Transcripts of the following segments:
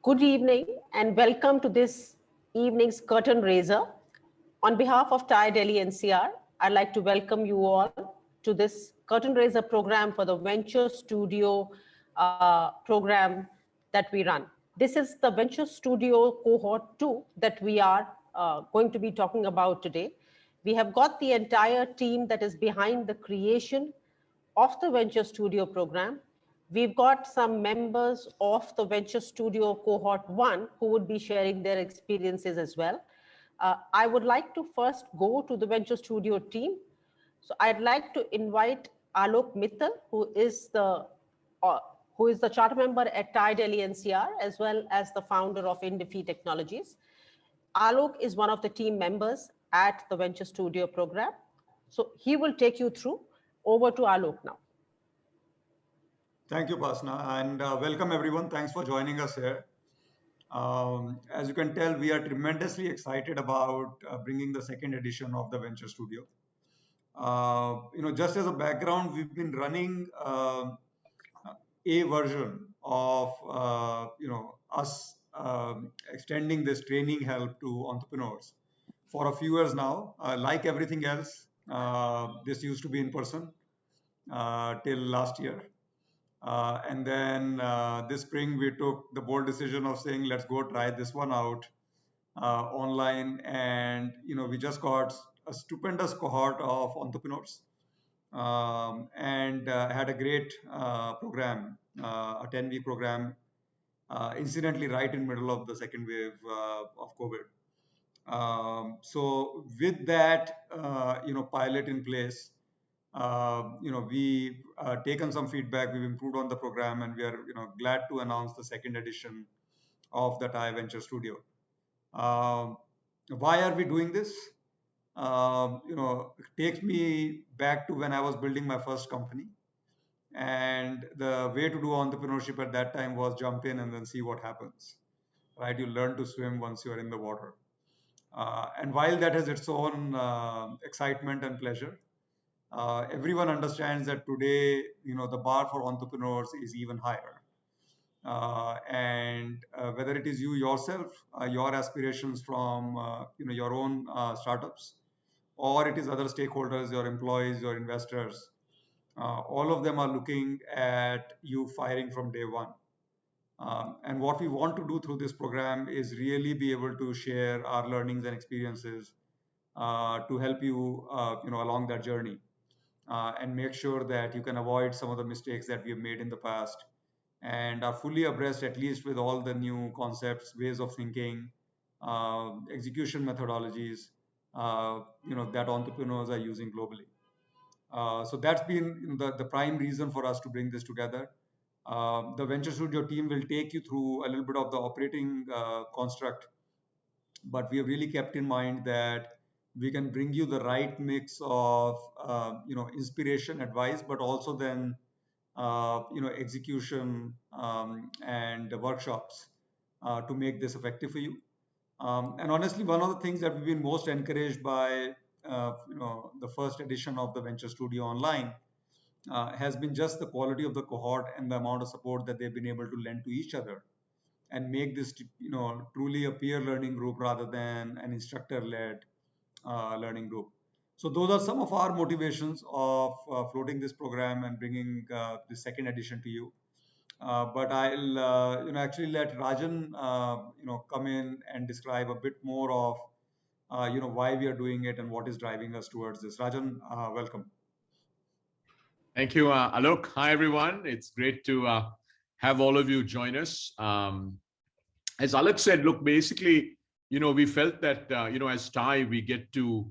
Good evening and welcome to this evening's curtain raiser. On behalf of TIE Delhi NCR, I'd like to welcome you all to this curtain raiser program for the Venture Studio program that we run. This is the Venture Studio Cohort 2 that we are going to be talking about today. We have got the entire team that is behind the creation of the Venture Studio program. We've got some members of the Venture Studio Cohort 1 who would be sharing their experiences as well. I would like to first go to the Venture Studio team. So I'd like to invite Alok Mittal, who is the charter member at TIE Delhi NCR, as well as the founder of Indifi Technologies. Alok is one of the team members at the Venture Studio program. So he will take you through. Over to Alok now. Thank you, Pasna, and welcome everyone. Thanks for joining us here. As you can tell, we are tremendously excited about bringing the second edition of the Venture Studio. Just as a background, we've been running a version of us extending this training help to entrepreneurs for a few years now. Like everything else, this used to be in person till last year. And then this spring, we took the bold decision of saying, let's go try this one out online. And, we just got a stupendous cohort of entrepreneurs and had a great program, a 10-week program, incidentally right in middle of the second wave of COVID. So with that, pilot in place, we've taken some feedback, we've improved on the program, and we are glad to announce the second edition of the TIE Venture Studio. Why are we doing this? It takes me back to when I was building my first company, and the way to do entrepreneurship at that time was jump in and then see what happens, right? You learn to swim once you're in the water. And while that has its own excitement and pleasure, everyone understands that today, the bar for entrepreneurs is even higher. And whether it is you yourself, your aspirations from, your own startups, or it is other stakeholders, your employees, your investors, all of them are looking at you firing from day one. And what we want to do through this program is really be able to share our learnings and experiences to help you, along that journey. And make sure that you can avoid some of the mistakes that we have made in the past and are fully abreast, at least with all the new concepts, ways of thinking, execution methodologies, that entrepreneurs are using globally. So that's been the prime reason for us to bring this together. The Venture Studio team will take you through a little bit of the operating construct, but we have really kept in mind that we can bring you the right mix of inspiration, advice, but also then execution and workshops to make this effective for you. And honestly, one of the things that we've been most encouraged by the first edition of the Venture Studio online has been just the quality of the cohort and the amount of support that they've been able to lend to each other and make this truly a peer learning group rather than an instructor-led learning group. So those are some of our motivations of floating this program and bringing the second edition to you. But I'll actually let Rajan come in and describe a bit more of why we are doing it and what is driving us towards this. Rajan, welcome. Thank you, Alok. Hi, everyone. It's great to have all of you join us. As Alok said, look, basically, we felt that, as TIE, we get to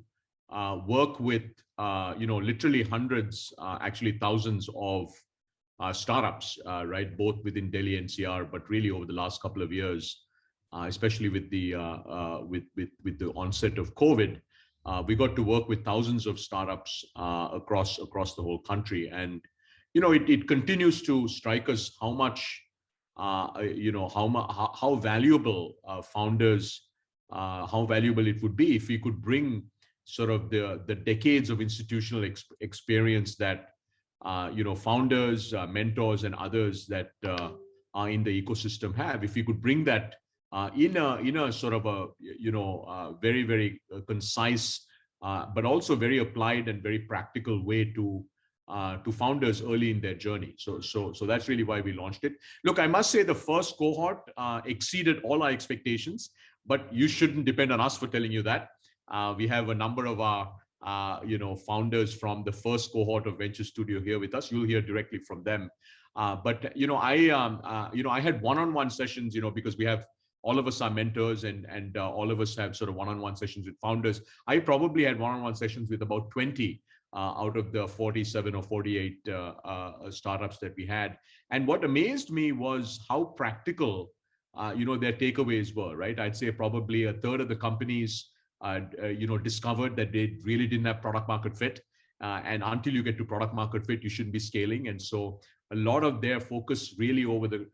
work with, literally hundreds, actually thousands of startups, right, both within Delhi NCR, but really over the last couple of years, especially with the onset of COVID, we got to work with thousands of startups across the whole country, and it continues to strike us how much how valuable founders, how valuable it would be if we could bring sort of the decades of institutional experience that founders, mentors, and others that in the ecosystem have. If we could bring that in a sort of a very, very concise, but also very applied and very practical way to founders early in their journey. So that's really why we launched it. Look, I must say the first cohort exceeded all our expectations, but you shouldn't depend on us for telling you that. We have a number of our founders from the first cohort of Venture Studio here with us. You'll hear directly from them. But I had one-on-one sessions, because we have, all of us are mentors, and all of us have sort of one-on-one sessions with founders. I probably had one-on-one sessions with about 20 out of the 47 or 48 startups that we had. And what amazed me was how practical, their takeaways were, right? I'd say probably a third of the companies, discovered that they really didn't have product market fit. And until you get to product market fit, you shouldn't be scaling. And so a lot of their focus really over the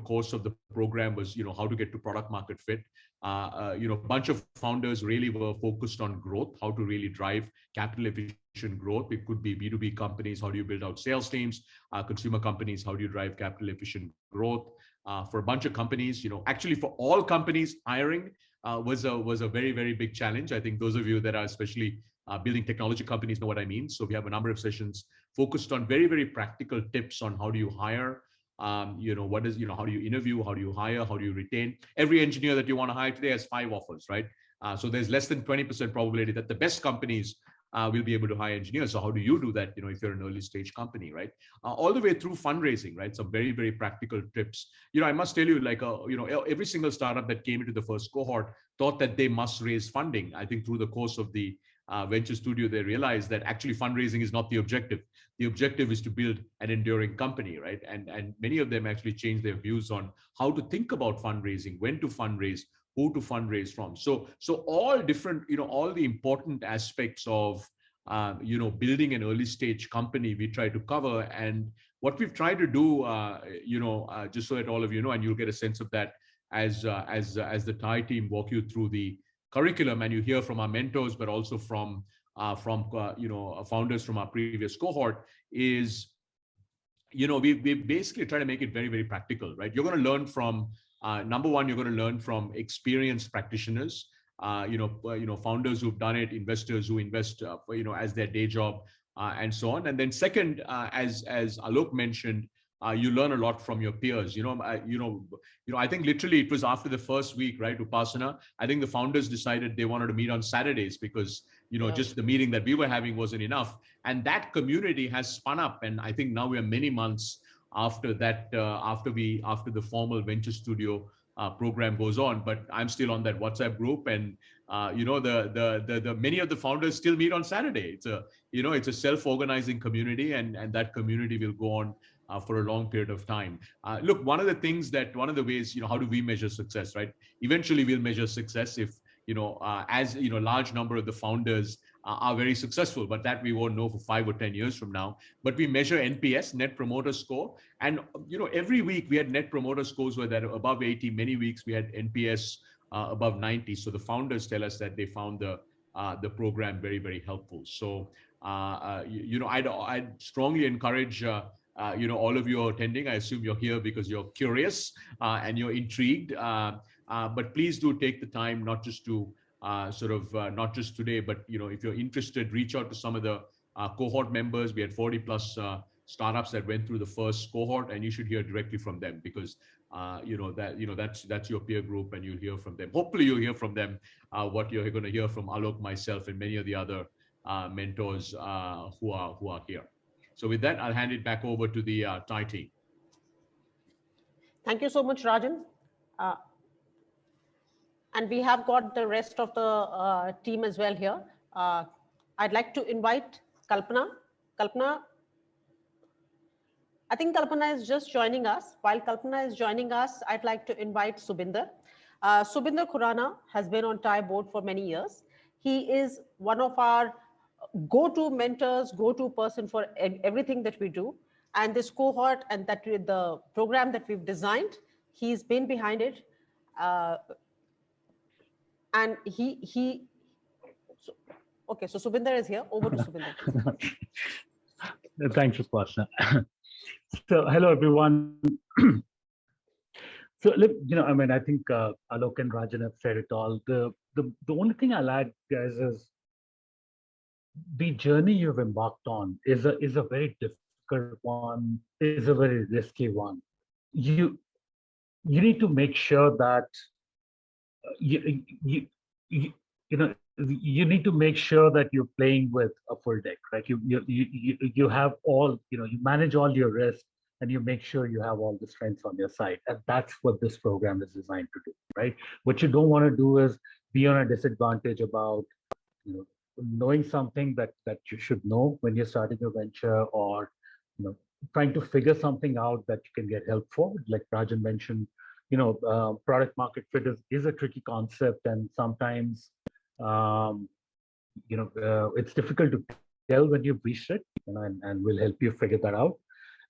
course of the program was, how to get to product market fit. A bunch of founders really were focused on growth, how to really drive capital efficient growth. It could be B2B companies, how do you build out sales teams? Consumer companies, how do you drive capital efficient growth? For a bunch of companies, actually for all companies, hiring was a very, very big challenge. I think those of you that are especially building technology companies know what I mean. So we have a number of sessions focused on very, very practical tips on how do you hire, how do you interview, how do you hire, how do you retain. Every engineer that you want to hire today has 5 offers, right? So there's less than 20% probability that the best companies will be able to hire engineers. So how do you do that, if you're an early stage company, right? All the way through fundraising, right? Some very, very practical tips. I must tell you, like, every single startup that came into the first cohort thought that they must raise funding. I think through the course of the Venture Studio, they realized that actually fundraising is not the objective. The objective is to build an enduring company, right? And many of them actually changed their views on how to think about fundraising, when to fundraise, who to fundraise from. So all different, all the important aspects of, building an early stage company, we try to cover. And what we've tried to do, just so that all of you know, and you'll get a sense of that as the Thai team walk you through the curriculum, and you hear from our mentors, but also from founders from our previous cohort, is, we basically try to make it very, very practical, right? You're going to learn from, number one, you're going to learn from experienced practitioners, founders who've done it, investors who invest, as their day job, and so on. And then second, as Alok mentioned, you learn a lot from your peers. I think literally it was after the first week, right, Upasana, I think the founders decided they wanted to meet on Saturdays because, just the meeting that we were having wasn't enough. And that community has spun up. And I think now we are many months after that, after the formal Venture Studio program goes on, but I'm still on that WhatsApp group, and the many of the founders still meet on Saturday. It's a self-organizing community, and that community will go on for a long period of time. Look, one of the ways, how do we measure success, right? Eventually we'll measure success if, large number of the founders are very successful, but that we won't know for 5 or 10 years from now. But we measure NPS, Net Promoter Score. And, every week we had Net Promoter Scores were that above 80. Many weeks we had NPS above 90. So the founders tell us that they found the program very, very helpful. So, I'd strongly encourage, all of you are attending. I assume you're here because you're curious and you're intrigued. But please do take the time, not just to not just today, but if you're interested, reach out to some of the cohort members. We had 40 plus startups that went through the first cohort, and you should hear directly from them because that's your peer group, and you'll hear from them. Hopefully, you'll hear from them what you're going to hear from Alok, myself, and many of the other mentors who are here. So with that, I'll hand it back over to the Thai team. Thank you so much, Rajan. And we have got the rest of the team as well here. I'd like to invite Kalpana. Kalpana, I think Kalpana is just joining us. While Kalpana is joining us, I'd like to invite Subinder. Subinder Khurana has been on Thai board for many years. He is one of our go-to mentors, go-to person for everything that we do. And this cohort and the program that we've designed, he's been behind it. And okay, so Subinder is here. Over to Subinder. Thanks, Upasana. So hello, everyone. So, I mean, I think Alok and Rajan have said it all. The only thing I'll add, guys, is the journey you've embarked on is a very difficult one, is a very risky one. You you need to make sure that you you, you need to make sure that you're playing with a full deck, right? You have all, you manage all your risk, and you make sure you have all the strengths on your side, and that's what this program is designed to do, right? What you don't want to do is be on a disadvantage about, you know, knowing something that you should know when you're starting a venture, or trying to figure something out that you can get help for. Like Rajan mentioned, product market fit is a tricky concept, and sometimes it's difficult to tell when you've reached it, and we'll help you figure that out.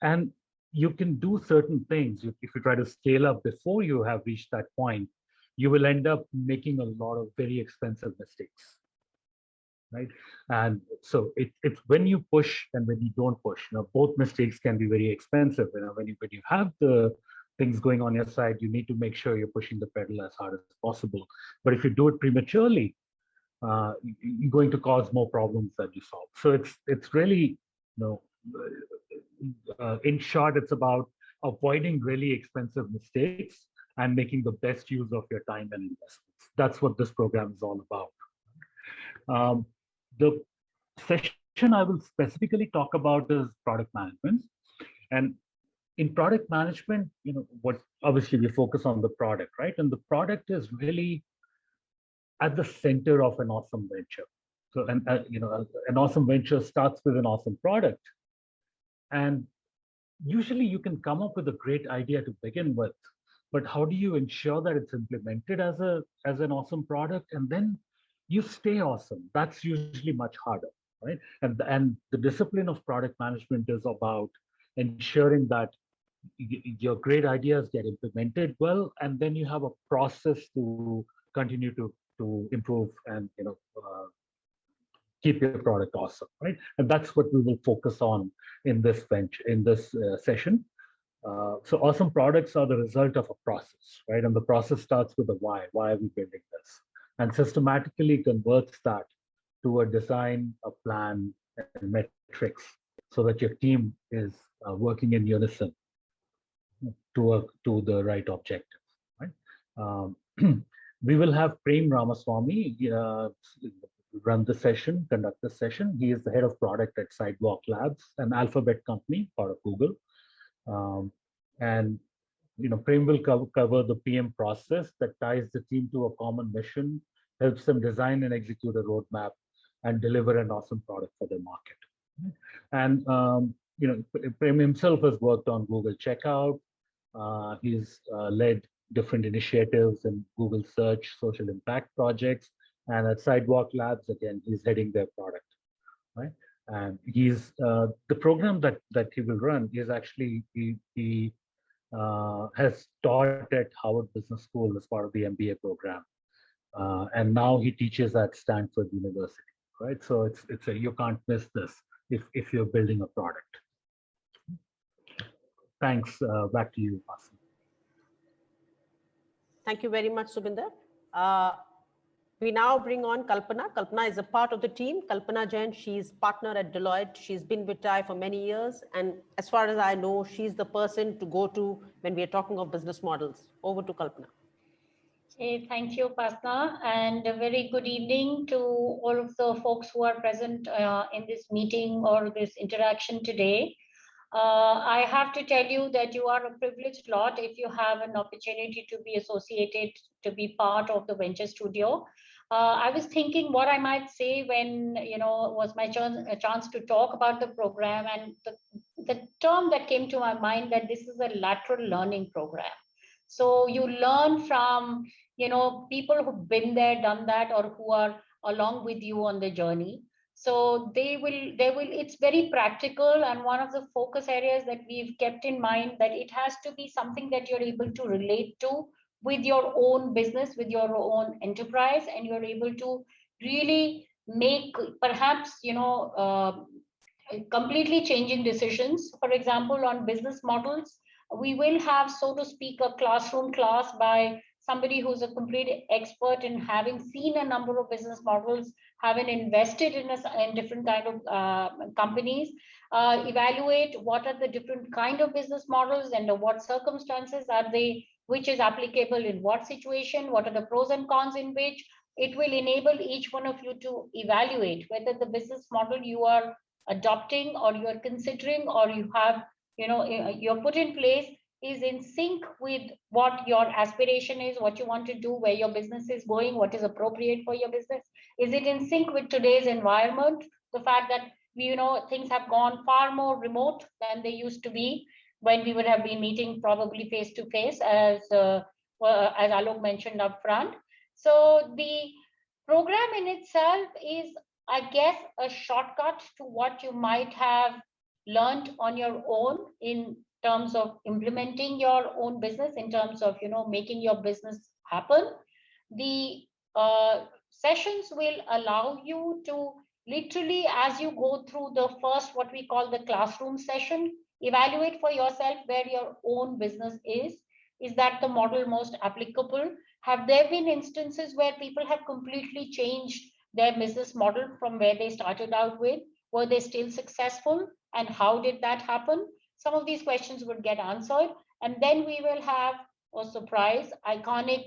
And you can do certain things. If you try to scale up before you have reached that point, you will end up making a lot of very expensive mistakes, right? And so it's when you push and when you don't push. Both mistakes can be very expensive. When you have the things going on your side, you need to make sure you're pushing the pedal as hard as possible. But if you do it prematurely, you're going to cause more problems than you solve. So it's really, in short, it's about avoiding really expensive mistakes and making the best use of your time and investments. That's what this program is all about. The session I will specifically talk about is product management. And in product management, what obviously we focus on the product, right? And the product is really at the center of an awesome venture. So, an awesome venture starts with an awesome product. And usually you can come up with a great idea to begin with, but how do you ensure that it's implemented as an awesome product, and then you stay awesome? That's usually much harder, right? And the discipline of product management is about ensuring that your great ideas get implemented well, and then you have a process to continue to improve and keep your product awesome, right? And that's what we will focus on in this session. So awesome products are the result of a process, right? And the process starts with the why. Why are we building this? And systematically converts that to a design, a plan, and metrics, so that your team is working in unison to the right objective, right? We will have Prem Ramaswamy run the session, conduct the session. He is the head of product at Sidewalk Labs, an alphabet company, part of Google. And Prem will cover the PM process that ties the team to a common mission, helps them design and execute a roadmap, and deliver an awesome product for their market. And Prem himself has worked on Google Checkout. He's led different initiatives in Google Search, social impact projects, and at Sidewalk Labs, again, he's heading their product, right? And he's the program that he will run is actually he has taught at Harvard Business School as part of the MBA program, and now he teaches at Stanford University, right? So it's you can't miss this if you're building a product. Thanks. Back to you, Asim. Thank you very much, Subinder. We now bring on Kalpana. Kalpana is a part of the team. Kalpana Jain, she's partner at Deloitte. She's been with TIE for many years. And as far as I know, she's the person to go to when we are talking of business models. Over to Kalpana. Okay, thank you, Pasna, and a very good evening to all of the folks who are present in this meeting or this interaction today. I have to tell you that you are a privileged lot if you have an opportunity to be associated, to be part of the Venture Studio. I was thinking what I might say when, was my chance to talk about the program, and the term that came to my mind that this is a lateral learning program. So you learn from, people who've been there, done that, or who are along with you on the journey. So it's very practical, and one of the focus areas that we've kept in mind that it has to be something that you're able to relate to with your own business, with your own enterprise, and you're able to really make perhaps, completely changing decisions. For example, on business models, we will have, so to speak, a classroom class by somebody who's a complete expert in having seen a number of business models, having invested in different kind of companies, evaluate what are the different kind of business models, and what circumstances are they, which is applicable in what situation, what are the pros and cons in which. It will enable each one of you to evaluate whether the business model you are adopting or you are considering or you have, you're put in place is in sync with what your aspiration is, what you want to do, where your business is going, what is appropriate for your business. Is it in sync with today's environment? The fact that things have gone far more remote than they used to be, when we would have been meeting probably face to face, as Alok mentioned up front. So the program in itself is, I guess, a shortcut to what you might have learned on your own in terms of implementing your own business, in terms of making your business happen. The sessions will allow you to literally, as you go through the first, what we call the classroom session, evaluate for yourself where your own business is. Is that the model most applicable? Have there been instances where people have completely changed their business model from where they started out with? Were they still successful? And how did that happen? Some of these questions would get answered. And then we will have a surprise, iconic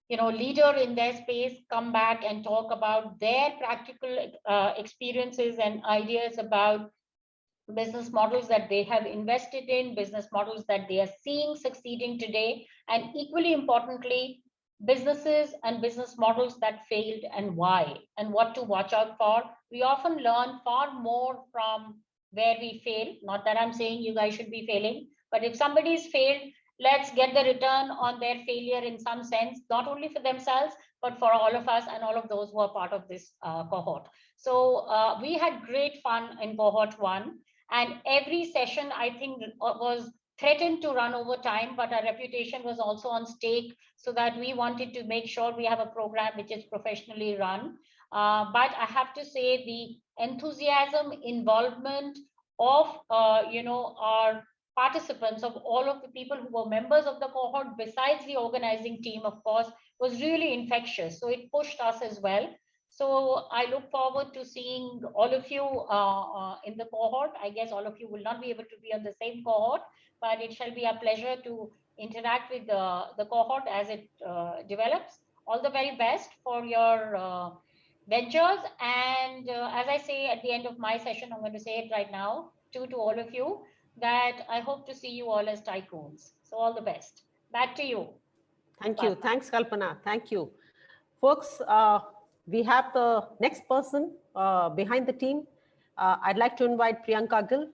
leader in their space come back and talk about their practical experiences and ideas about business models that they have invested in, business models that they are seeing succeeding today, and equally importantly, businesses and business models that failed and why, and what to watch out for. We often learn far more from where we fail. Not that I'm saying you guys should be failing, but if somebody's failed, let's get the return on their failure in some sense, not only for themselves, but for all of us and all of those who are part of this cohort. So we had great fun in cohort 1. And every session, I think, was threatened to run over time, but our reputation was also on stake, so that we wanted to make sure we have a program which is professionally run. But I have to say, the enthusiasm, involvement of our participants, of all of the people who were members of the cohort, besides the organizing team, of course, was really infectious. So it pushed us as well. So I look forward to seeing all of you in the cohort. I guess all of you will not be able to be on the same cohort, but it shall be a pleasure to interact with the cohort as it develops. All the very best for your ventures. And as I say at the end of my session, I'm going to say it right now to all of you, that I hope to see you all as tycoons. So all the best. Back to you. Thank you. Thanks, Kalpana. Thank you. Folks, we have the next person behind the team. I'd like to invite Priyanka Gill.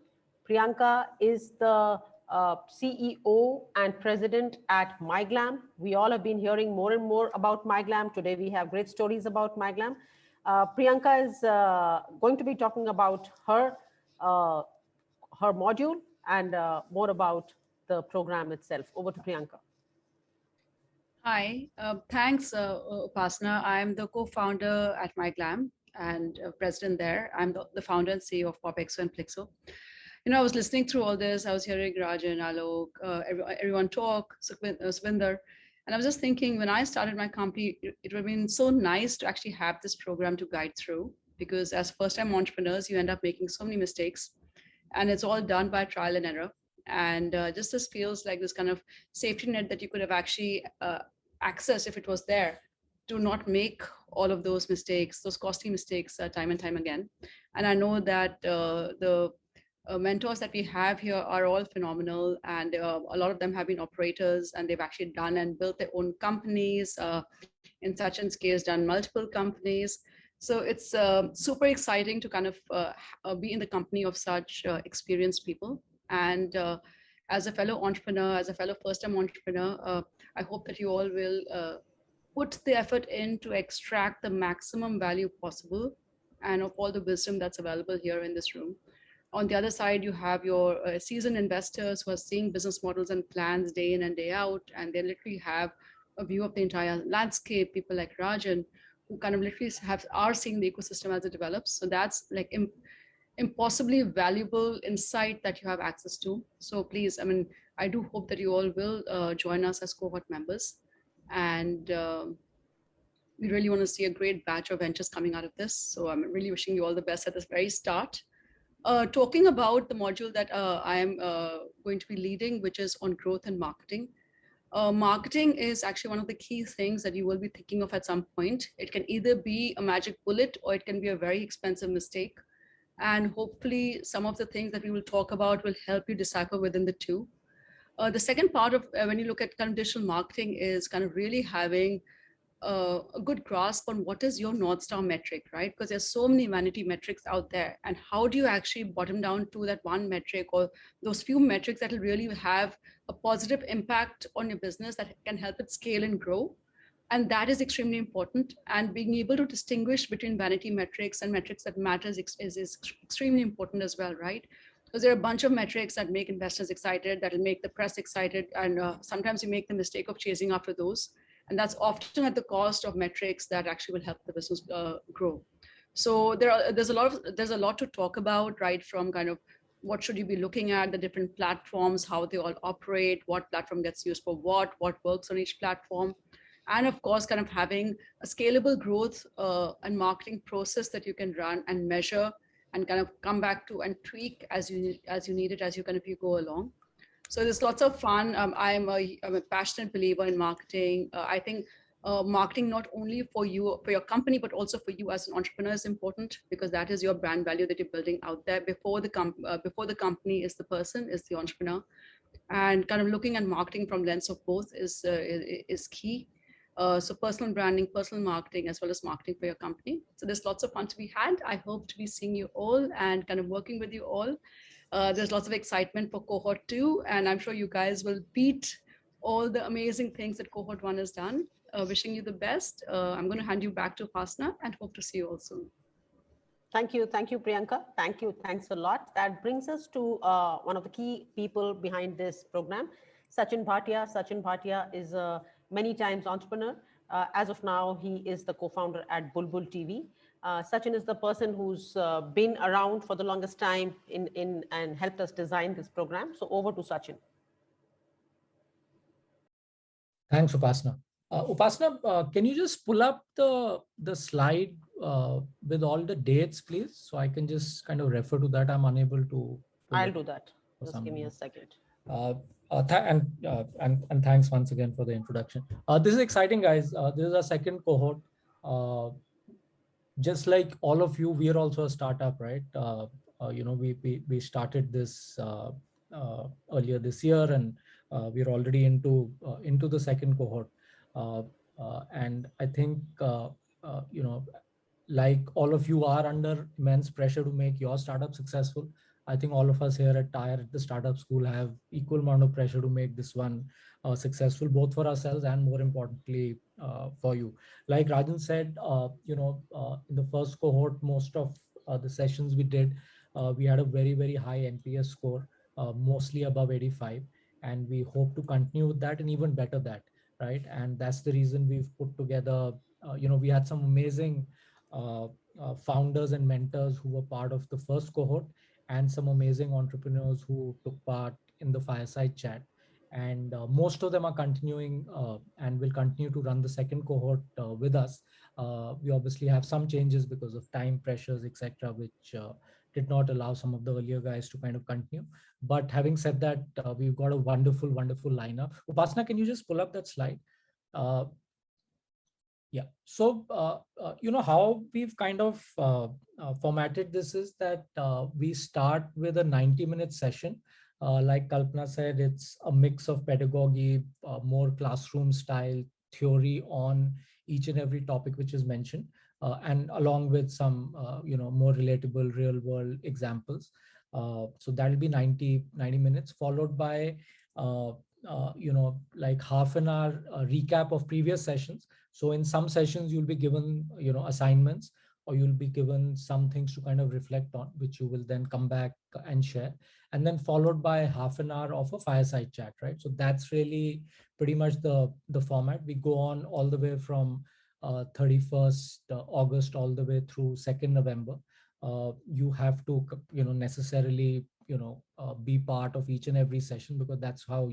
Priyanka is the CEO and president at MyGlam. We all have been hearing more and more about MyGlam. Today, we have great stories about MyGlam. Priyanka is going to be talking about her module and more about the program itself. Over to Priyanka. Hi, thanks, Upasana. I'm the co-founder at MyGlam and president there. I'm the founder and CEO of PopExo and Plixo. I was listening through all this. I was hearing Rajan, Alok, everyone talk, Swinder. And I was just thinking, when I started my company, it would have been so nice to actually have this program to guide through, because as first-time entrepreneurs, you end up making so many mistakes, and it's all done by trial and error. And just this feels like this kind of safety net that you could have actually accessed if it was there, to not make all of those mistakes, those costly mistakes time and time again. And I know that the mentors that we have here are all phenomenal, and a lot of them have been operators, and they've actually done and built their own companies. In Sachin's case, done multiple companies. So it's super exciting to kind of be in the company of such experienced people. And as a fellow entrepreneur, as a fellow first-time entrepreneur, I hope that you all will put the effort in to extract the maximum value possible and of all the wisdom that's available here in this room. On the other side, you have your seasoned investors who are seeing business models and plans day in and day out, and they literally have a view of the entire landscape. People like Rajan, who kind of literally are seeing the ecosystem as it develops. So that's like impossibly valuable insight that you have access to. So please, I mean, I do hope that you all will join us as cohort members. And we really want to see a great batch of ventures coming out of this. So I'm really wishing you all the best at this very start. Talking about the module that I am going to be leading, which is on growth and marketing. Marketing is actually one of the key things that you will be thinking of at some point. It can either be a magic bullet or it can be a very expensive mistake. And hopefully some of the things that we will talk about will help you decipher within the two. The second part of when you look at kind of digital marketing is kind of really having a good grasp on what is your North Star metric, right? Because there's so many vanity metrics out there. And how do you actually bottom down to that one metric or those few metrics that will really have a positive impact on your business that can help it scale and grow? And that is extremely important. And being able to distinguish between vanity metrics and metrics that matters is extremely important as well, right? Because there are a bunch of metrics that make investors excited, that will make the press excited. And sometimes you make the mistake of chasing after those. And that's often at the cost of metrics that actually will help the business grow. So there's a lot to talk about, right? From kind of what should you be looking at, the different platforms, how they all operate, what platform gets used for what works on each platform. And of course, kind of having a scalable growth and marketing process that you can run and measure and kind of come back to and tweak as you need it, as you go along. So there's lots of fun. I'm a passionate believer in marketing. I think marketing not only for you, for your company, but also for you as an entrepreneur is important, because that is your brand value that you're building out there. Before the company is the person, is the entrepreneur, and kind of looking at marketing from lens of both is key. So personal branding, personal marketing, as well as marketing for your company. So there's lots of fun to be had. I hope to be seeing you all and kind of working with you all. There's lots of excitement for Cohort 2, and I'm sure you guys will beat all the amazing things that Cohort 1 has done. Wishing you the best. I'm going to hand you back to Upasana and hope to see you all soon. Thank you, Priyanka. Thanks a lot. That brings us to one of the key people behind this program, Sachin Bhatia. Sachin Bhatia is a many times entrepreneur. As of now, he is the co-founder at Bulbul TV. Sachin is the person who's been around for the longest time and helped us design this program. So over to Sachin. Thanks, Upasana. Upasana, can you just pull up the slide with all the dates, please? So I can just kind of refer to that. I'm unable to. I'll do that. Just give me a second. And thanks once again for the introduction. This is exciting, guys. This is our second cohort. Just like all of you, we are also a startup, right? We started this earlier this year, and we're already into the second cohort. And I think like all of you are under immense pressure to make your startup successful. I think all of us here at Tire at the Startup School have equal amount of pressure to make this one successful, both for ourselves and more importantly for you. Like Rajan said, in the first cohort, most of the sessions we did, we had a very, very high NPS score, mostly above 85. And we hope to continue with that and even better that, right? And that's the reason we've put together, we had some amazing founders and mentors who were part of the first cohort, and some amazing entrepreneurs who took part in the fireside chat. And most of them are continuing and will continue to run the second cohort with us. We obviously have some changes because of time pressures, etc., which did not allow some of the earlier guys to kind of continue. But having said that, we've got a wonderful, wonderful lineup. Upasana, can you just pull up that slide? Yeah. So, how we've kind of formatted this is that we start with a 90-minute session. Like Kalpana said, it's a mix of pedagogy, more classroom style theory on each and every topic which is mentioned, and along with some, more relatable real world examples. So that'll be 90 minutes, followed by, like half an hour recap of previous sessions. So in some sessions, you'll be given, assignments, or you'll be given some things to kind of reflect on, which you will then come back and share. And then followed by half an hour of a fireside chat, right? So that's really pretty much the format. We go on all the way from 31st August all the way through 2nd November. you have to, necessarily, be part of each and every session, because that's how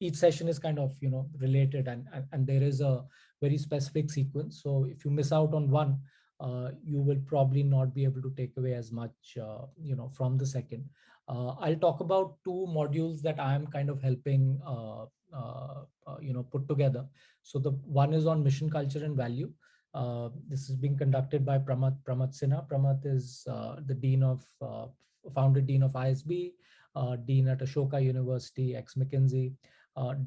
each session is kind of, related, and there is a very specific sequence. So if you miss out on one, you will probably not be able to take away as much, from the second. I'll talk about two modules that I am kind of helping, put together. So the one is on mission, culture, and value. This is being conducted by Pramat Sinha. Pramat is the founder dean of ISB, dean at Ashoka University, ex-McKinsey.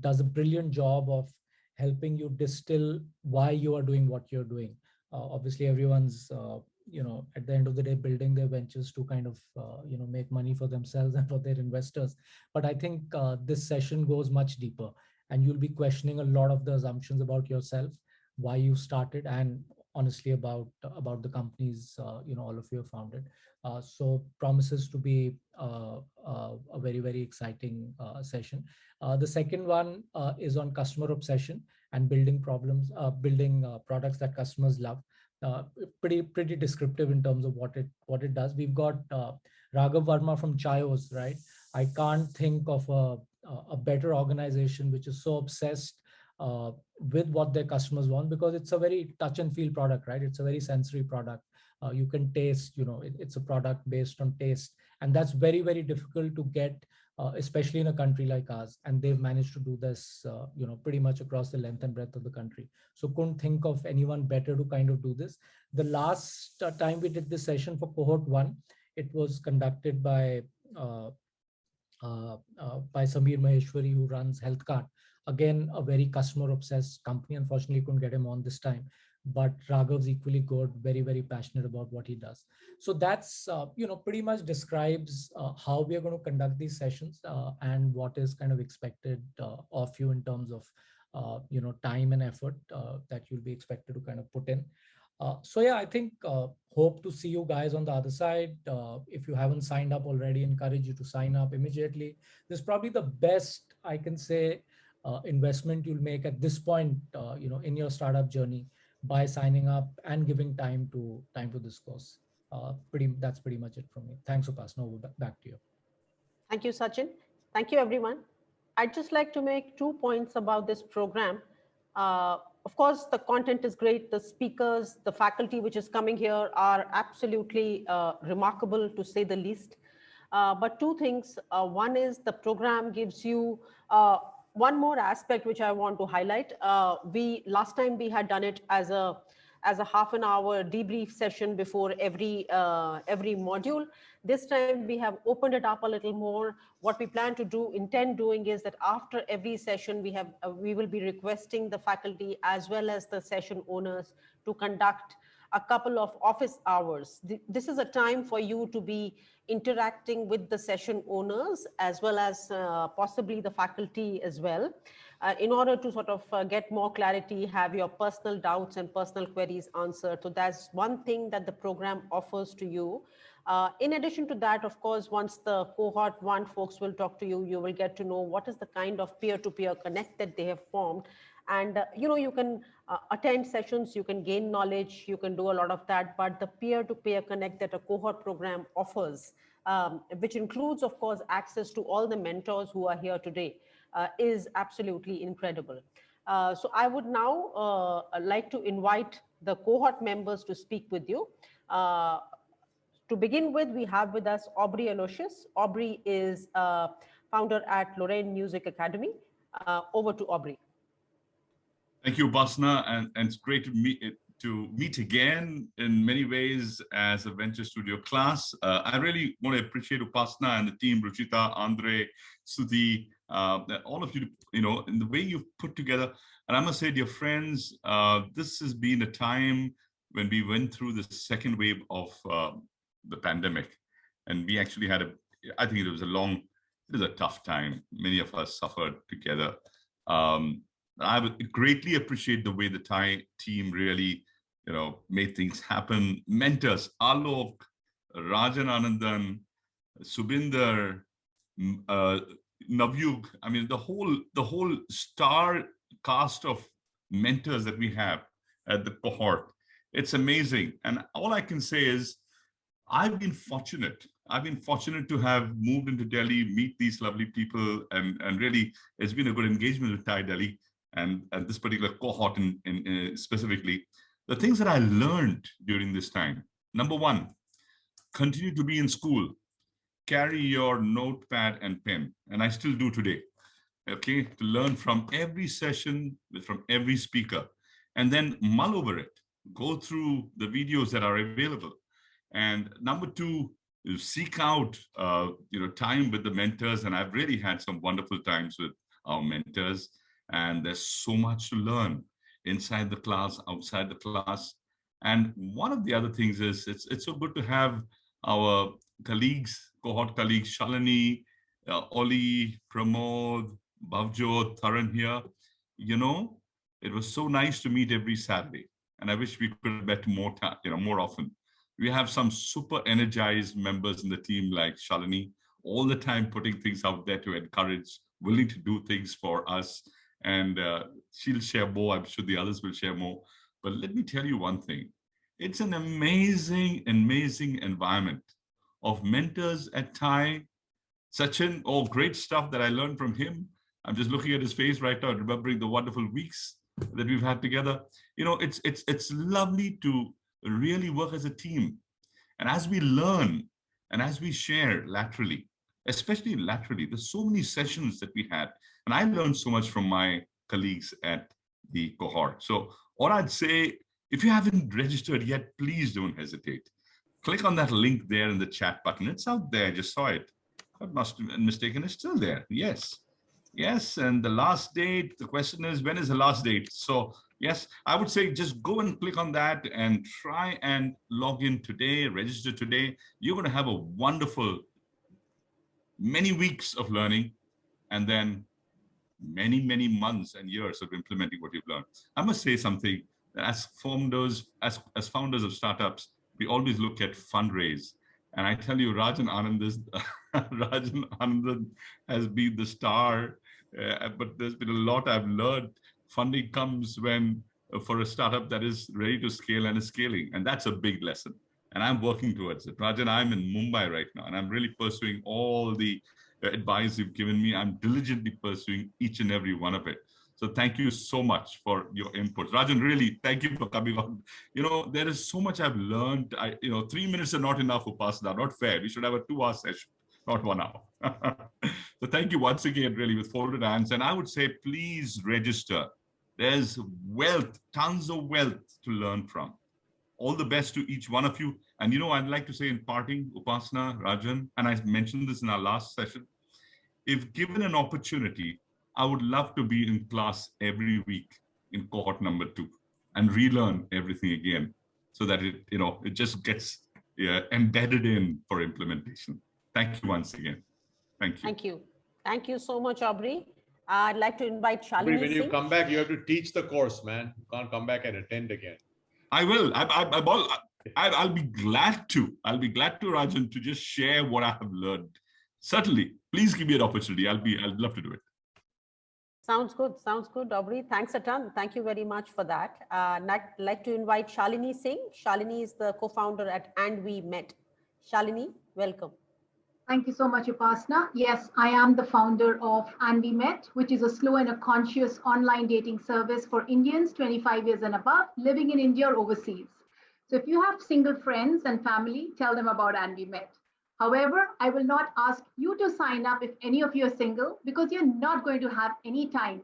Does a brilliant job of helping you distill why you are doing what you're doing. Obviously, everyone's at the end of the day building their ventures to kind of make money for themselves and for their investors. But I think this session goes much deeper, and you'll be questioning a lot of the assumptions about yourself, why you started, and honestly about the companies all of you have founded. So promises to be a very, very exciting session. The second one is on customer obsession and building products that customers love. Pretty descriptive in terms of what it does. We've got Raghav Verma from Chayos, right? I can't think of a better organization which is so obsessed with what their customers want, because it's a very touch and feel product, right? It's a very sensory product. You can taste, it's a product based on taste, and that's very, very difficult to get, especially in a country like ours. And they've managed to do this, pretty much across the length and breadth of the country. So couldn't think of anyone better to kind of do this. The last time we did this session for Cohort 1, it was conducted by Samir Maheshwari, who runs HealthCart. Again, a very customer obsessed company. Unfortunately, couldn't get him on this time, but Raghav's equally good, very, very passionate about what he does. So that's, pretty much describes how we are going to conduct these sessions and what is kind of expected of you in terms of, time and effort that you'll be expected to kind of put in. So yeah, I think hope to see you guys on the other side. If you haven't signed up already, encourage you to sign up immediately. This is probably the best, I can say, investment you'll make at this point, in your startup journey, by signing up and giving time to this course. That's pretty much it from me. Thanks, Upasana. Over back to you. Thank you, Sachin. Thank you, everyone. I'd just like to make 2 points about this program. Of course, the content is great. The speakers, the faculty which is coming here are absolutely remarkable, to say the least. But 2 things. One is the program gives you one more aspect which I want to highlight. Last time we had done it as a half an hour debrief session before every module. This time we have opened it up a little more. What we plan to intend doing is that after every session, we will be requesting the faculty as well as the session owners to conduct a couple of office hours. This is a time for you to be interacting with the session owners as well as possibly the faculty as well, in order to sort of get more clarity, have your personal doubts and personal queries answered. So that's one thing that the program offers to you. In addition to that, of course, once the Cohort 1 folks will talk to you, you will get to know what is the kind of peer-to-peer connect that they have formed. And, you can attend sessions, you can gain knowledge, you can do a lot of that, but the peer-to-peer connect that a Cohort program offers, which includes, of course, access to all the mentors who are here today, is absolutely incredible. So I would now like to invite the Cohort members to speak with you. To begin with, we have with us Aubrey Aloysius. Aubrey is founder at Lorraine Music Academy. Over to Aubrey. Thank you, Upasana, and it's great to meet again in many ways as a Venture Studio class. I really want to appreciate Upasana and the team, Ruchita, Andre, Sudhi, all of you, in the way you've put together. And I must say, dear friends, this has been a time when we went through the second wave of the pandemic, and we actually had I think it was a tough time. Many of us suffered together. I would greatly appreciate the way the Thai team really, made things happen. Mentors, Alok, Rajan Anandan, Subinder, Navyug. I mean, the whole star cast of mentors that we have at the Cohort. It's amazing. And all I can say is, I've been fortunate. I've been fortunate to have moved into Delhi, meet these lovely people, and really, it's been a good engagement with TiE Delhi and this particular cohort in specifically. The things that I learned during this time. Number one, continue to be in school. Carry your notepad and pen, and I still do today. Okay, to learn from every session, from every speaker, and then mull over it. Go through the videos that are available. And number two, is seek out time with the mentors. And I've really had some wonderful times with our mentors. And there's so much to learn inside the class, outside the class. And one of the other things is it's so good to have our colleagues, cohort colleagues, Shalini, Oli, Pramod, Bhavjot, Taran here. You know, it was so nice to meet every Saturday. And I wish we could have met more time, more often. We have some super energized members in the team like Shalini, all the time putting things out there to encourage, willing to do things for us. And she'll share more. I'm sure the others will share more. But let me tell you one thing. It's an amazing, amazing environment of mentors at TiE. Sachin, great stuff that I learned from him. I'm just looking at his face right now, remembering the wonderful weeks that we've had together. It's lovely to really work as a team. And as we learn and as we share laterally, especially laterally, there's so many sessions that we had. And I learned so much from my colleagues at the cohort. So what I'd say, if you haven't registered yet, please don't hesitate. Click on that link there in the chat button. It's out there. I just saw it. I must have been mistaken. It's still there. Yes. Yes. And the last date, the question is, when is the last date? So yes, I would say just go and click on that and try and log in today, register today. You're going to have a wonderful many weeks of learning and then many, many months and years of implementing what you've learned. I must say something. As founders, as founders of startups, we always look at fundraise. And I tell you, Rajan Anandan has been the star, but there's been a lot I've learned. Funding comes when for a startup that is ready to scale and is scaling. And that's a big lesson. And I'm working towards it. Rajan, I'm in Mumbai right now, and I'm really pursuing all the advice you've given me. I'm diligently pursuing each and every one of it. So thank you so much for your input. Rajan, really, thank you for coming on. There is so much I've learned. 3 minutes are not enough, Upasana, not fair. We should have a 2-hour session, not 1 hour. So thank you once again, really, with folded hands. And I would say, please register. There's wealth, tons of wealth to learn from. All the best to each one of you. And I'd like to say in parting, Upasana, Rajan, and I mentioned this in our last session, if given an opportunity, I would love to be in class every week in cohort number 2 and relearn everything again so that it just gets embedded in for implementation. Thank you once again. Thank you. Thank you. Thank you so much, Aubrey. I'd like to invite Shalini When you Singh. come back, you have to teach the course, man. You can't come back and attend again. I will. I'll be glad to. I'll be glad to, Rajan, to just share what I have learned. Certainly. Please give me an opportunity. I'd love to do it. Sounds good. Sounds good, Aubrey. Thanks a ton. Thank you very much for that. I'd like to invite Shalini Singh. Shalini is the co-founder at And We Met. Shalini, welcome. Thank you so much, Upasana. Yes, I am the founder of And We Met, which is a slow and a conscious online dating service for Indians 25 years and above living in India or overseas. So if you have single friends and family, tell them about And We Met. However, I will not ask you to sign up if any of you are single because you're not going to have any time,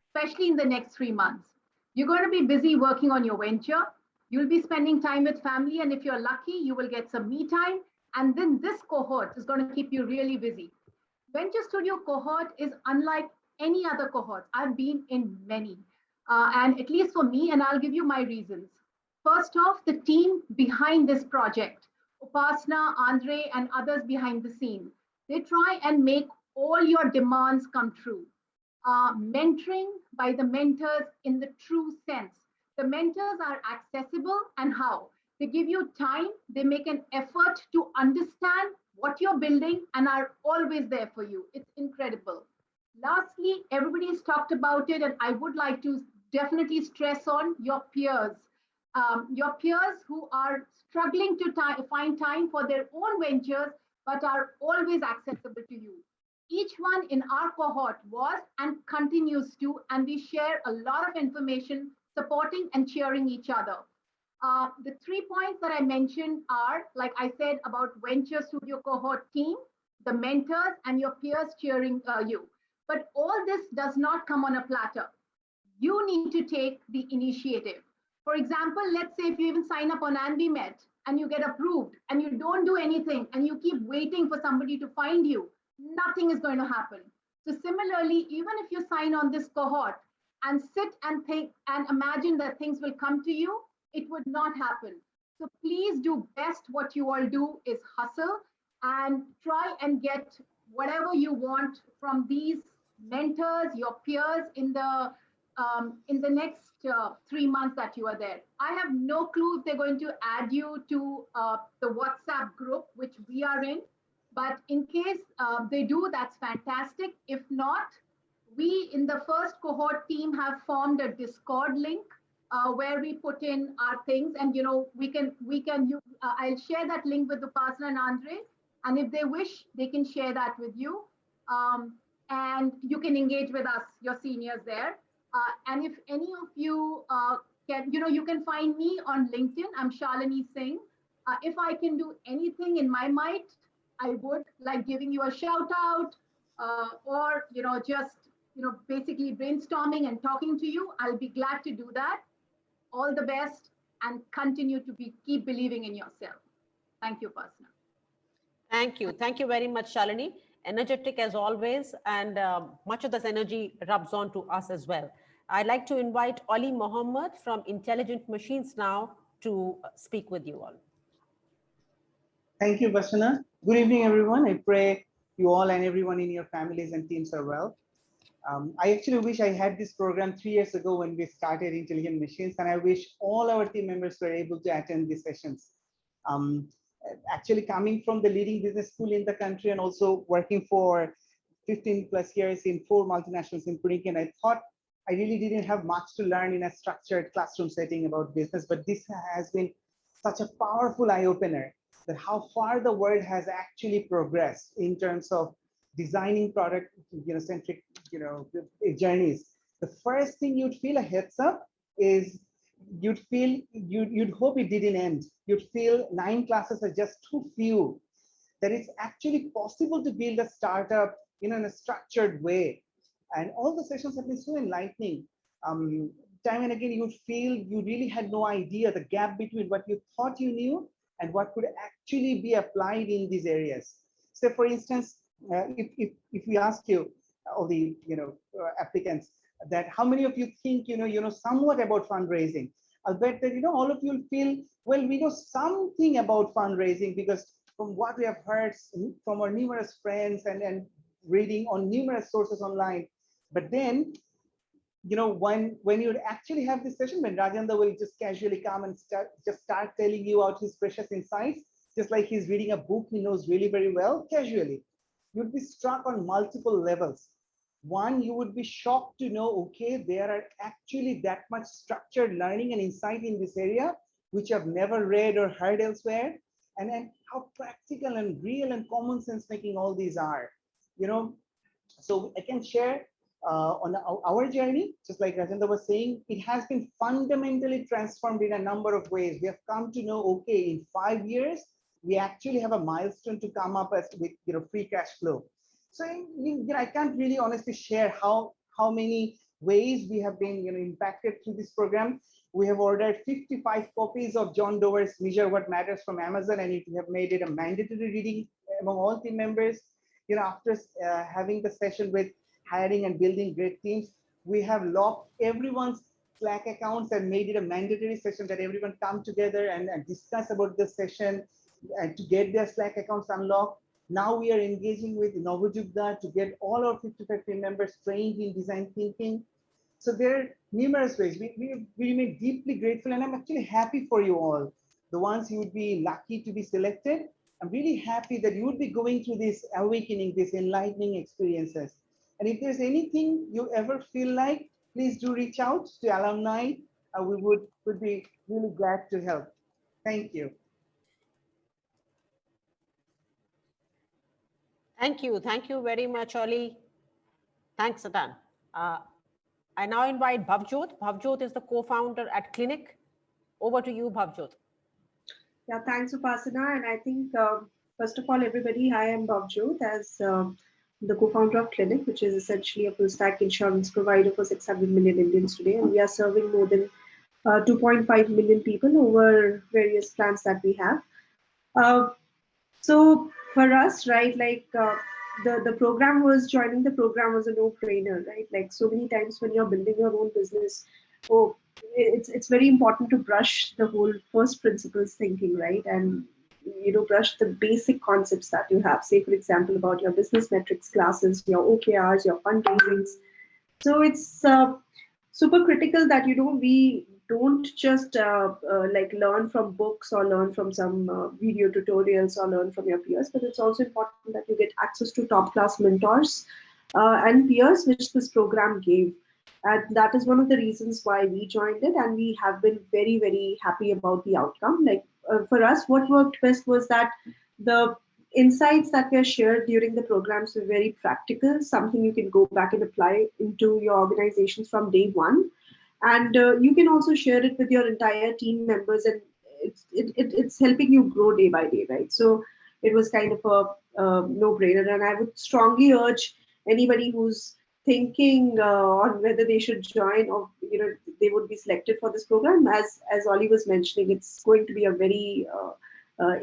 especially in the next 3 months. You're going to be busy working on your venture. You'll be spending time with family. And if you're lucky, you will get some me time. And then this cohort is going to keep you really busy. Venture Studio cohort is unlike any other cohort. I've been in many, and at least for me, and I'll give you my reasons. First off, the team behind this project, Upasana, Andre, and others behind the scene, they try and make all your demands come true. Mentoring by the mentors in the true sense. The mentors are accessible and how? They give you time, they make an effort to understand what you're building and are always there for you. It's incredible. Lastly, everybody's talked about it and I would like to definitely stress on your peers. your peers who are struggling to find time for their own ventures, but are always accessible to you. Each one in our cohort was and continues to, and we share a lot of information supporting and cheering each other. The 3 points that I mentioned are, like I said, about Venture Studio Cohort team, the mentors, and your peers cheering you. But all this does not come on a platter. You need to take the initiative. For example, let's say if you even sign up on AndyMet and you get approved and you don't do anything and you keep waiting for somebody to find you, nothing is going to happen. So similarly, even if you sign on this cohort and sit and think and imagine that things will come to you, it would not happen. So please do best. What you all do is hustle and try and get whatever you want from these mentors, your peers in the next 3 months that you are there. I have no clue if they're going to add you to the WhatsApp group, which we are in. But in case they do, that's fantastic. If not, we in the first cohort team have formed a Discord link where we put in our things, and I'll share that link with Upasana and Andre, and if they wish, they can share that with you, and you can engage with us, your seniors there. And if any of you you can find me on LinkedIn. I'm Shalini Singh. If I can do anything in my might, I would, like giving you a shout out, or just basically brainstorming and talking to you. I'll be glad to do that. All the best, and continue to keep believing in yourself. Thank you, Pasna. Thank you. Thank you very much, Shalini. Energetic as always, and much of this energy rubs on to us as well. I'd like to invite Ali Mohammed from Intelligent Machines now to speak with you all. Thank you, Basana. Good evening, everyone. I pray you all and everyone in your families and teams are well. I actually wish I had this program 3 years ago when we started Intelligent Machines, and I wish all our team members were able to attend these sessions. Actually coming from the leading business school in the country and also working for 15 plus years in 4 multinationals including Kenya, I thought I really didn't have much to learn in a structured classroom setting about business, but this has been such a powerful eye-opener that how far the world has actually progressed in terms of designing product centric journeys. The first thing you'd feel a heads up is you'd hope it didn't end. You'd feel 9 classes are just too few, that it's actually possible to build a startup in a structured way. And all the sessions have been so enlightening. Time and again, you'd feel you really had no idea the gap between what you thought you knew and what could actually be applied in these areas. So for instance, if we ask you, all the applicants, that how many of you think you know somewhat about fundraising, I'll bet that all of you will feel, well, we know something about fundraising because from what we have heard from our numerous friends and reading on numerous sources online. But then when you actually have this session, when Rajendra will just casually come and start telling you out his precious insights, just like he's reading a book he knows really very well, casually, you'd be struck on multiple levels. One, you would be shocked to know, okay, there are actually that much structured learning and insight in this area, which I've never read or heard elsewhere. And then how practical and real and common sense making all these are. So I can share on our journey, just like Rajendra was saying, it has been fundamentally transformed in a number of ways. We have come to know, okay, in 5 years, we actually have a milestone to come up with free cash flow. So I can't really honestly share how many ways we have been impacted through this program. We have ordered 55 copies of John Doerr's Measure What Matters from Amazon, and we have made it a mandatory reading among all team members. After having the session with hiring and building great teams, we have locked everyone's Slack accounts and made it a mandatory session that everyone come together and discuss about the session and to get their Slack accounts unlocked. Now we are engaging with Novojugda to get all our 55 team members trained in design thinking. So there are numerous ways. We remain deeply grateful, and I'm actually happy for you all, the ones who would be lucky to be selected. I'm really happy that you would be going through this awakening, this enlightening experiences. And if there's anything you ever feel like, please do reach out to alumni we would be really glad to help. Thank you. Thank you. Thank you very much, Oli. Thanks, Satan. I now invite Bhavjot. Bhavjot is the co-founder at Clinic. Over to you, Bhavjot. Yeah, thanks, Upasana. And I think, first of all, everybody, hi, I'm Bhavjot as the co-founder of Clinic, which is essentially a full-stack insurance provider for 600 million Indians today. And we are serving more than 2.5 million people over various plans that we have. So for us, right, like the program was joining the program was a no-brainer, right? Like so many times when you're building your own business, it's very important to brush the whole first principles thinking, right? And brush the basic concepts that you have. Say, for example, about your business metrics classes, your OKRs, your fundraisings. So it's super critical that we don't just like learn from books or learn from some video tutorials or learn from your peers, but it's also important that you get access to top class mentors and peers, which this program gave. And that is one of the reasons why we joined it, and we have been very, very happy about the outcome. Like for us, what worked best was that the insights that were shared during the programs were very practical, something you can go back and apply into your organizations from day one. And you can also share it with your entire team members, and it's helping you grow day by day, right? So it was kind of a no-brainer, and I would strongly urge anybody who's thinking on whether they should join or they would be selected for this program. As Oli was mentioning, it's going to be a very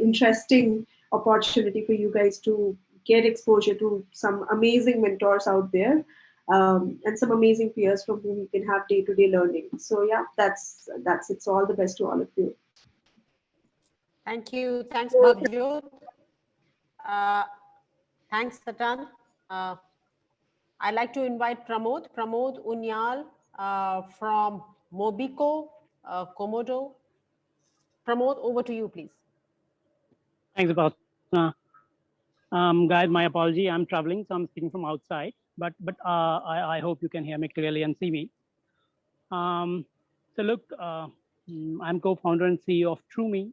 interesting opportunity for you guys to get exposure to some amazing mentors out there. And some amazing peers from whom you can have day-to-day learning. So yeah, that's it. So all the best to all of you. Thank you. Thanks, Bhavjot. Thanks, Satan. I'd like to invite Pramod Unyal from Mobico, Komodo. Pramod, over to you, please. Thanks, Upasana. Guys, my apology. I'm traveling, so I'm speaking from outside. But I hope you can hear me clearly and see me. So look, I'm co-founder and CEO of TrueMe.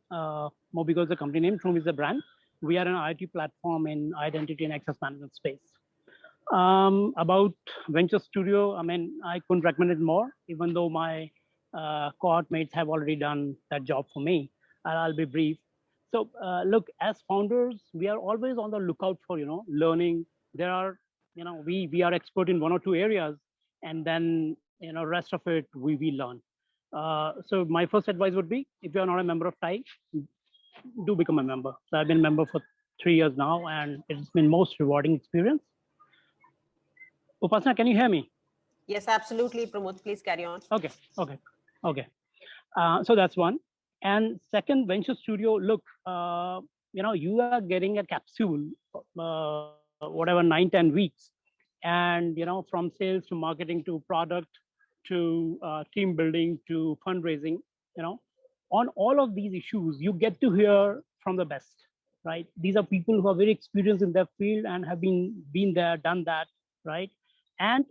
Mobico is the company name. TrueMe is the brand. We are an IT platform in identity and access management space. About Venture Studio, I mean, I couldn't recommend it more, even though my cohort mates have already done that job for me. I'll be brief. So look, as founders, we are always on the lookout for, learning. There are, we are expert in one or two areas, and then, rest of it, we learn. So my first advice would be, if you're not a member of TIE, do become a member. So I've been a member for 3 years now, and it's been most rewarding experience. Upasana, can you hear me? Yes, absolutely, Pramod. Please carry on. Okay. So that's one. And second, Venture Studio, look, you are getting a capsule, whatever, 9-10 weeks. And, from sales to marketing to product to team building to fundraising, on all of these issues, you get to hear from the best, right? These are people who are very experienced in their field and have been there, done that, right? And,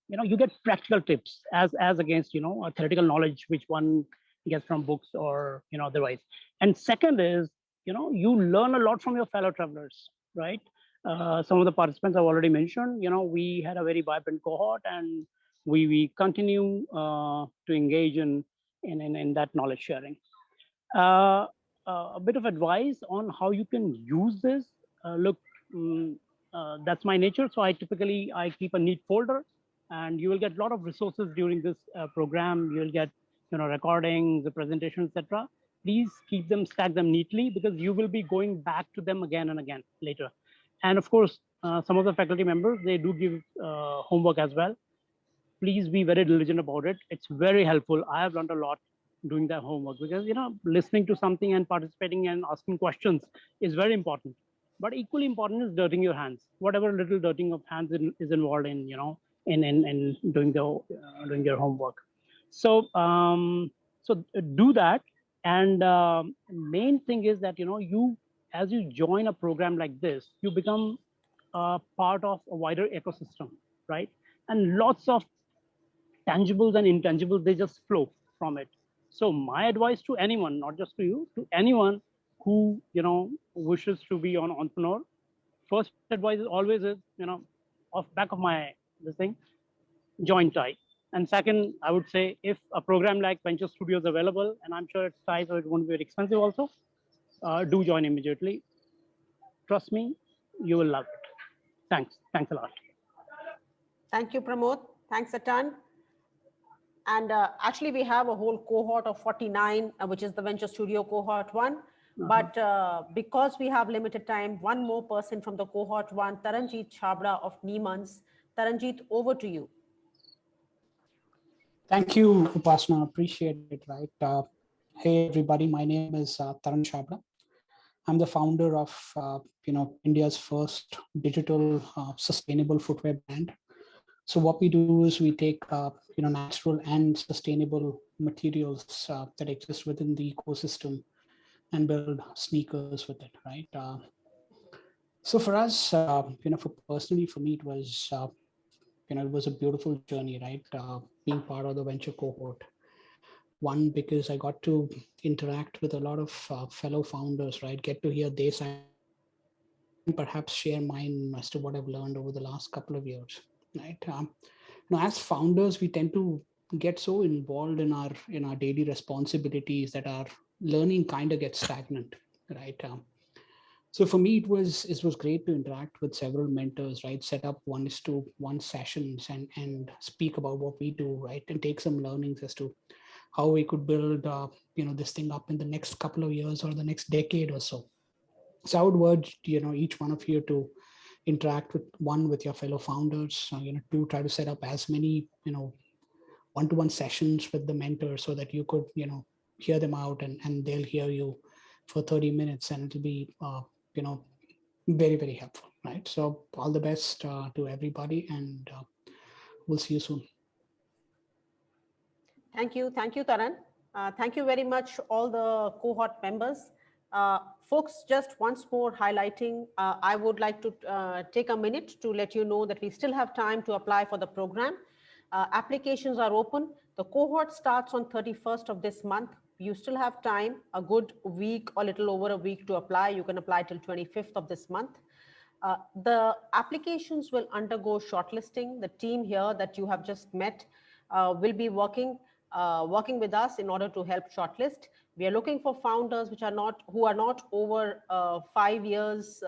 you get practical tips as against, a theoretical knowledge, which one gets from books or, otherwise. And second is, you learn a lot from your fellow travelers, right? Some of the participants I've already mentioned, we had a very vibrant cohort, and we continue to engage in that knowledge sharing. A bit of advice on how you can use this. Look, that's my nature. So I keep a neat folder, and you will get a lot of resources during this program. You will get, recordings, the presentation, etc. Please keep them, stack them neatly, because you will be going back to them again and again later. And of course, some of the faculty members, they do give homework as well. Please be very diligent about it. It's very helpful. I have learned a lot doing that homework, because, listening to something and participating and asking questions is very important. But equally important is dirtying your hands. Whatever little dirtying of hands is involved in, in doing your homework. So, do that. And main thing is that, as you join a program like this, you become part of a wider ecosystem, right? And lots of tangibles and intangibles, they just flow. from it. So my advice to anyone, not just to you, to anyone who wishes to be an entrepreneur, first advice is always is off back of my this thing, join TIE. And second, I would say if a program like Venture Studio is available, and I'm sure it's TIE, so it won't be very expensive also, do join immediately. Trust me, you will love it. Thanks a lot. Thank you, Pramod. Thanks a ton. And actually, we have a whole cohort of 49, which is the Venture Studio Cohort 1. But because we have limited time, one more person from the Cohort 1, Taranjeet Chabra of Niemans. Taranjeet, over to you. Thank you, Upasna. Appreciate it, right? Hey, everybody. My name is Taran Chabra. I'm the founder of, India's first digital sustainable footwear brand. So what we do is we take, natural and sustainable materials that exist within the ecosystem and build sneakers with it, right? So for us, personally, for me, it was, it was a beautiful journey, right? Being part of the venture cohort. One, because I got to interact with a lot of fellow founders, right? Get to hear their side and perhaps share mine as to what I've learned over the last couple of years, right? As founders, we tend to get so involved in our daily responsibilities that our learning kind of gets stagnant, right? So for me, it was great to interact with several mentors, right? Set up 1:1 sessions and speak about what we do, right? And take some learnings as to how we could build, this thing up in the next couple of years or the next decade or so. So I would urge, each one of you to interact with your fellow founders, to try to set up as many, 1:1 sessions with the mentor so that you could, hear them out and they'll hear you for 30 minutes and it'll be, very, very helpful, right? So all the best to everybody and we'll see you soon. Thank you, Taran. Thank you very much, all the cohort members. Folks, just once more highlighting, I would like to take a minute to let you know that we still have time to apply for the program. Applications are open. The cohort starts on 31st of this month. You still have time, a good week or little over a week to apply. You can apply till 25th of this month. The applications will undergo shortlisting. The team here that you have just met will be working with us in order to help shortlist. We are looking for founders who are not over 5 years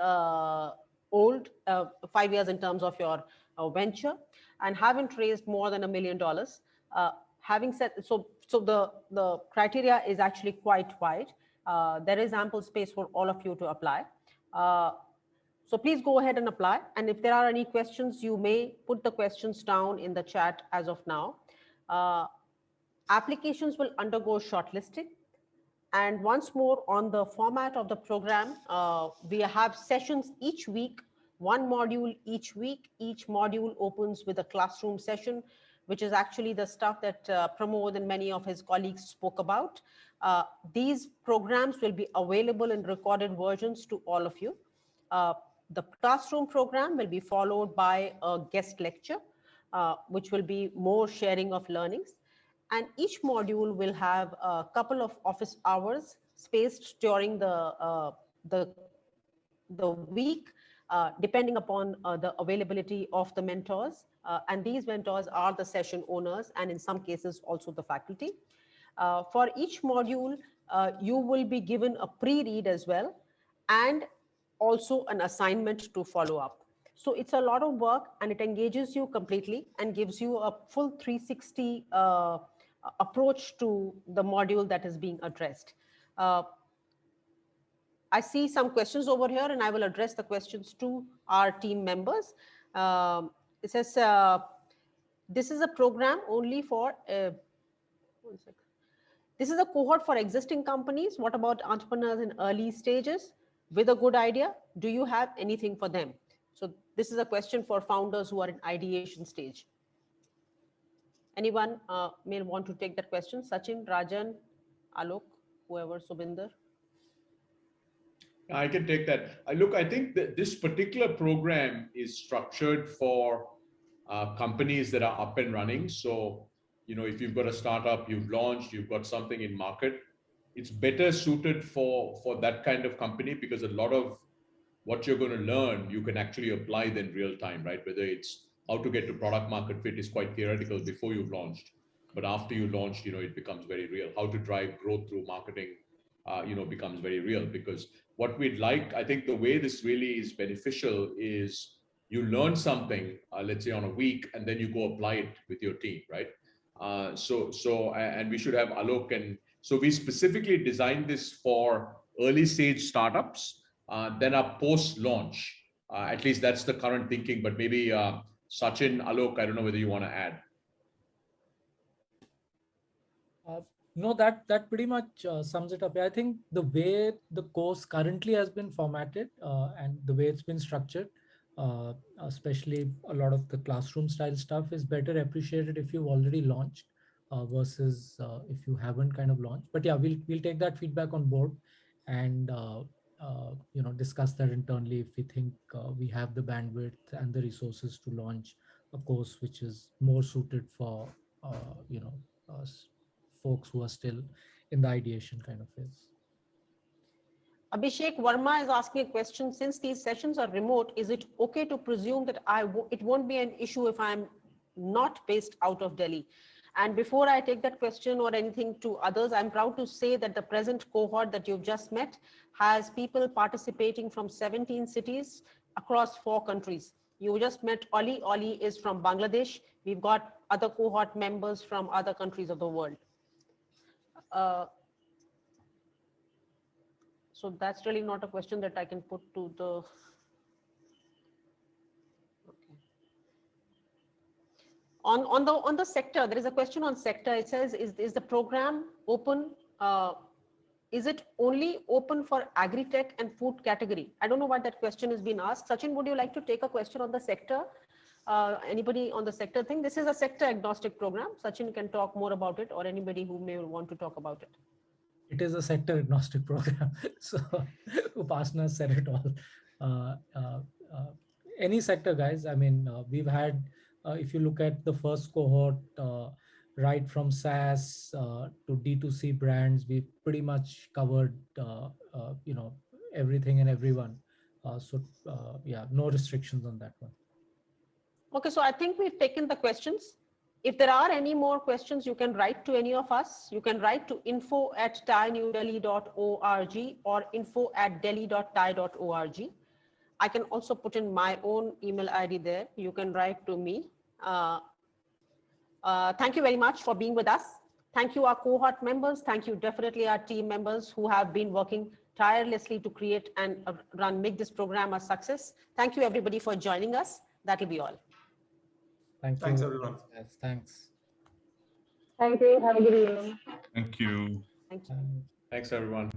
old, 5 years in terms of your venture, and haven't raised more than $1 million. Having said so the criteria is actually quite wide. There is ample space for all of you to apply. So please go ahead and apply. And if there are any questions, you may put the questions down in the chat as of now. Applications will undergo shortlisting. And once more on the format of the program, we have sessions each week, one module each week. Each module opens with a classroom session, which is actually the stuff that Pramod and many of his colleagues spoke about. These programs will be available in recorded versions to all of you. The classroom program will be followed by a guest lecture, which will be more sharing of learnings. And each module will have a couple of office hours spaced during the week, depending upon the availability of the mentors. And these mentors are the session owners and in some cases also the faculty. For each module, you will be given a pre-read as well and also an assignment to follow up. So it's a lot of work and it engages you completely and gives you a full 360 approach to the module that is being addressed. I see some questions over here and I will address the questions to our team members. It says, this is a program only for, this is a cohort for existing companies. What about entrepreneurs in early stages with a good idea? Do you have anything for them? So this is a question for founders who are in ideation stage. Anyone may want to take that question? Sachin, Rajan, Alok, whoever, Subinder. I can take that. Look, I think that this particular program is structured for companies that are up and running. So if you've got a startup, you've launched, you've got something in market, it's better suited for that kind of company, because a lot of what you're going to learn, you can actually apply then real time, right? Whether it's how to get to product market fit is quite theoretical before you've launched, but after you launched, it becomes very real. How to drive growth through marketing, becomes very real, because what we'd like, I think the way this really is beneficial is you learn something, let's say on a week, and then you go apply it with your team, right? And we should have Alok, and so we specifically designed this for early stage startups, then a post-launch. At least that's the current thinking, but maybe Sachin, Alok, I don't know whether you want to add. No, that pretty much sums it up. I think the way the course currently has been formatted and the way it's been structured, especially a lot of the classroom style stuff, is better appreciated if you've already launched versus if you haven't kind of launched. But yeah, we'll take that feedback on board and discuss that internally if we think we have the bandwidth and the resources to launch a course which is more suited for folks who are still in the ideation kind of phase. Abhishek Verma is asking a question. Since these sessions are remote, is it okay to presume that it won't be an issue if I'm not based out of Delhi? And before I take that question or anything to others, I'm proud to say that the present cohort that you've just met has people participating from 17 cities across 4 countries. You just met Oli. Oli is from Bangladesh. We've got other cohort members from other countries of the world. So that's really not a question that I can put to the. Okay. On the sector, there is a question on sector. It says, is the program open? Is it only open for agri-tech and food category? I don't know why that question is being asked. Sachin, would you like to take a question on the sector? Anybody on the sector thing? This is a sector agnostic program. Sachin can talk more about it, or anybody who may want to talk about it. It is a sector agnostic program. So Upasana said it all. Any sector, guys. I mean, we've had, if you look at the first cohort, right from SaaS to D2C brands, we pretty much covered, everything and everyone. Yeah, no restrictions on that one. Okay, so I think we've taken the questions. If there are any more questions, you can write to any of us. You can write to info@tienewdelhi.org or info@delhi.tie.org. I can also put in my own email ID there. You can write to me. Thank you very much for being with us. Thank you, our cohort members. Thank you, definitely our team members who have been working tirelessly to create and make this program a success. Thank you, everybody, for joining us. That'll be all. Thanks, everyone. Yes, thanks. Thank you. Have a good evening. Thank you. Thank you. Thanks, everyone.